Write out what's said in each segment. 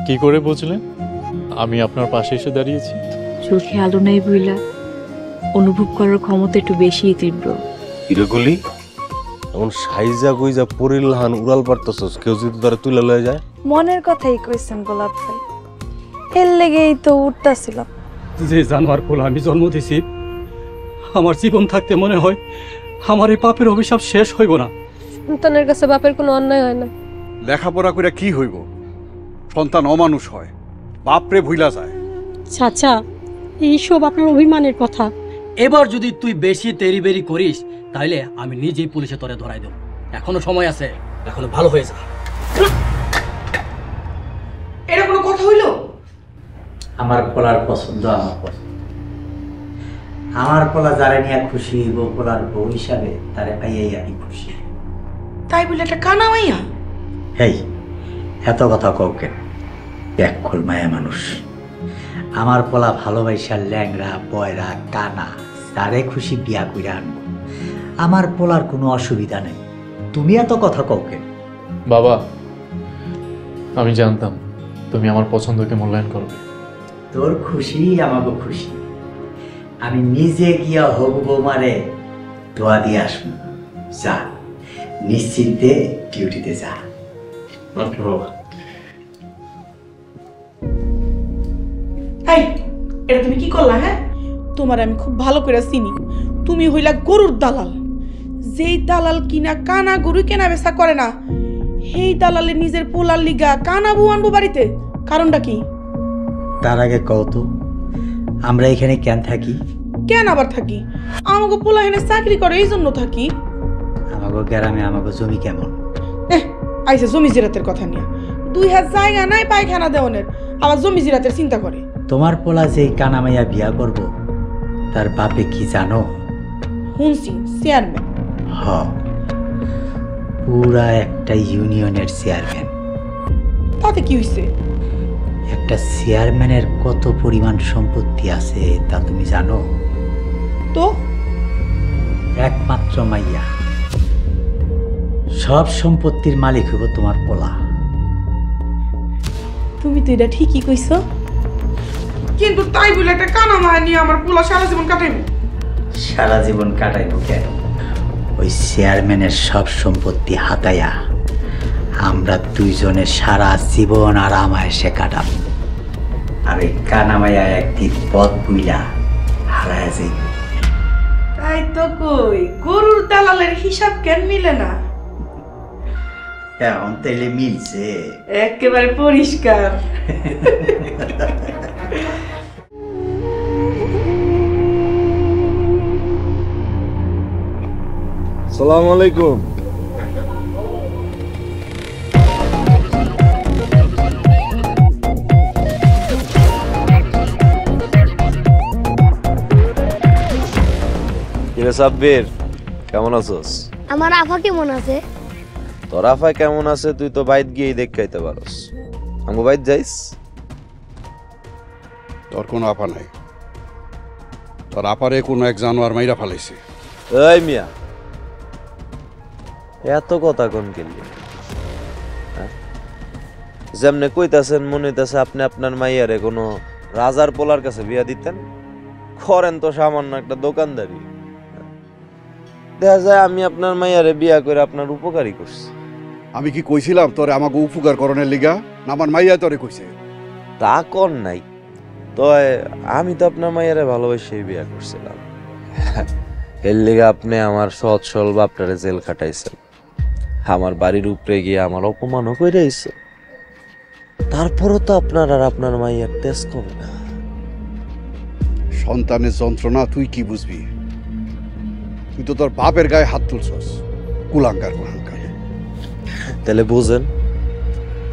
কি করে বুঝলেন আমি আপনার পাশে এসে দাঁড়িয়েছি? চোখে আলো নাই বইলা অনুভব করার ক্ষমতা একটু বেশিই তীব্র। ইরেগুলি এমন সাইজা গুইজা পরিলহান উড়াল পারতেছস, কেউ যদি তোরা তুলে লয়ে যায়? মনের কথাই কইছেন গোলাপ ভাই, এর লেগেই তো উঠতাছিলাম। যে জানোয়ার পোলা আমি জন্ম দিছি, আমার জীবন থাকতে মনে হয় আমার এই পাপের অভিশাপ শেষ হইব না। সন্তানের কাছে বাপের কোনো অন্যায় হয় না। লেখাপড়া করে কি হইব? সন্তান অমানুষ হয়, বাপরে ভুইলা যায়। চাচা, এইসব আপনার অভিমানের কথা। এবার যদি তুই বেশি তেরিবেরি করিস তাইলে আমি নিজেই পুলিশে তোরে ধরাই দেব। এখনো সময় আছে, এখনো ভালো হয়ে যা। এটা কোনো কথা হইল? আমার পোলার পছন্দ, আমার পছন্দ। আমার পোলা যারা নিয়ে খুশি হইব, পোলার বউ হিসাবে তারে পাইয়াই আমি খুশি। তাই বলে একটা কানা মাইয়া? হেই, এত কথা কও কেন? ব্যাকুল মায়া মানুষ। আমার পোলা ভালোবাসা ল্যাংরা বয়রা কানা তারে খুশি বিয়া কইরা আনবো। আমার পোলার কোনো অসুবিধা নেই। তুমি এত কথা কও কেন? বাবা, আমি জানতাম তুমি আমার পছন্দকে মূল্যায়ন করবে। তোর খুশি আমাকে খুশি। আমি নিজে গিয়া হবু বৌমারে দোয়া দিয়ে আসবো। যা, নিশ্চিন্তে ডিউটিতে যা। বাবা, এই, এটা তুমি কি করলা? হ্যাঁ, তোমার আমি খুব ভালো করে চিনি। তুমি হইলা গরুর দালাল। যেই দালাল কিনা কানা গরু কেনা বেচা করে না, সেই দালালে নিজের পোলার লিগা কানা বউ আনবো বাড়িতে। কারণটা কি? তার আগে কও তো, আমরা এখানে কেন থাকি? কেন আবার থাকি? আমাকে পোলা হেনে চাকরি করে, এই জন্য থাকি। আমাকে গ্রামে আমাকে জমি কেমন? আইসে জমি জিরাতের কথা নিয়ে। 2 হাত জায়গা নাই পায়খানা দেওয়ানের, আবার জমি জিরাতের চিন্তা করে। তোমার পোলা যে কানামাইয়া বিয়া করব, তার বাপে কি জানো? শুনছি চেয়ারম্যান। হ, পুরা একটা ইউনিয়নের চেয়ারম্যান। তাতে কি হইছে? একটা চেয়ারম্যানের কত পরিমাণ সম্পত্তি আছে তা তুমি জানো? তো একমাত্র মাইয়া। সব সম্পত্তির মালিক হইব তোমার পোলা। তুমি তো এটা ঠিকই কইছো, কিন্তু তাই বলে একটা কানা মায়া নিয়ে আমার পোলা সারা জীবন কাটাইব? সারা জীবন কাটাইব কেন? ওই চেয়ারম্যানের সব সম্পত্তি হাতাইয়া আমরা দুইজনে সারা জীবন আরাম আয়েসে কাটাব। আর ওই কানামাইয়া একদিন পথ বুইলা হারায় যাইব। তাই তো কই, গরুর দালালের হিসাব কেন মিলে না? এখন তাইলে মিলছে, একেবারে পরিষ্কার। আসসালামু আলাইকুম। কিরে সাব্বির, কেমন আছোস? আমার আফা কেমন আছে? তোর আফা কেমন আছে তুই তো বাইত গিয়েই দেখাইতে পারস। আমগো বাইত যাইস? তোর কোনো আপা নাই, তোর আপারে কোনো এক জানোয়ার মাইরা ফালাইছে। এই মিয়া, এত কথা কোন কিনলি? যেমনে কইতাছেন মনে হইতাছে আপনি আপনার মাইয়ারে কোনো রাজার পোলার কাছে বিয়া দিতেন। করেন তো সামান্য একটা দোকানদারি। দেখা যায় আমি আপনার মাইয়ারে বিয়া করে আপনার উপকারী করছি। আমি কি কইছিলাম তোরে আমাকে উপকার করণের লিগা? না আমার মাইয়া তোরে কইছে? তা কর নাই, তো আমি তো আপনার মাইয়ারে ভালোবেসেই বিয়া করছিলাম। এর লিগে আপনি আমার সৎ সরল বাপটারে জেল খাটাইছেন, আমার বাড়ির উপরে গিয়ে আমার অপমানও করে আইছে। তারপরও তো আপনার আর আপনার মাইয়ার তেজ কমে না। সন্তানের যন্ত্রণা তুই কি বুঝবি? তুই তো তোর বাপের গায়ে হাত তুলছস। কুলাঙ্কার কুলাঙ্কার। তাহলে বুঝেন,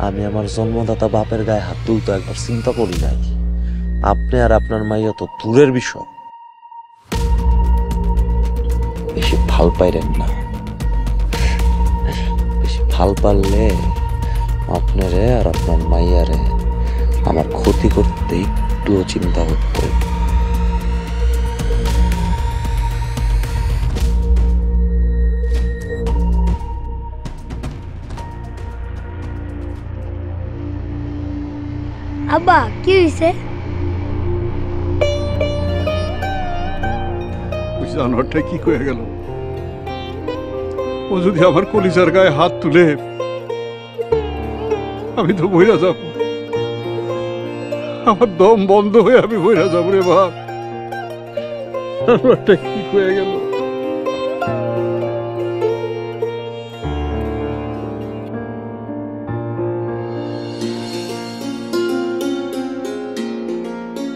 আমি আমার জন্মদাতা বাপের গায়ে হাত তুলতে একবার চিন্তা করি নাই। আপনি আর আপনার মাইয়া তো দূরের বিষয়। বেশি ভাল পাইরেন না, বেশি ভাল পারলে আপনারে আর আপনার মাইয়ারে আমার ক্ষতি করতে একটুও চিন্তা হতো। আব্বা কি হয়েছে? ওই জানোয়ারটা কি কয়ে গেল? ও যদি আমার কলিজার গায়ে হাত তুলে, আমি তো বইরা যাব, আমার দম বন্ধ হয়ে আমি বইরা যাব রে বাপ। জানোয়ারটা কি কয়ে গেল?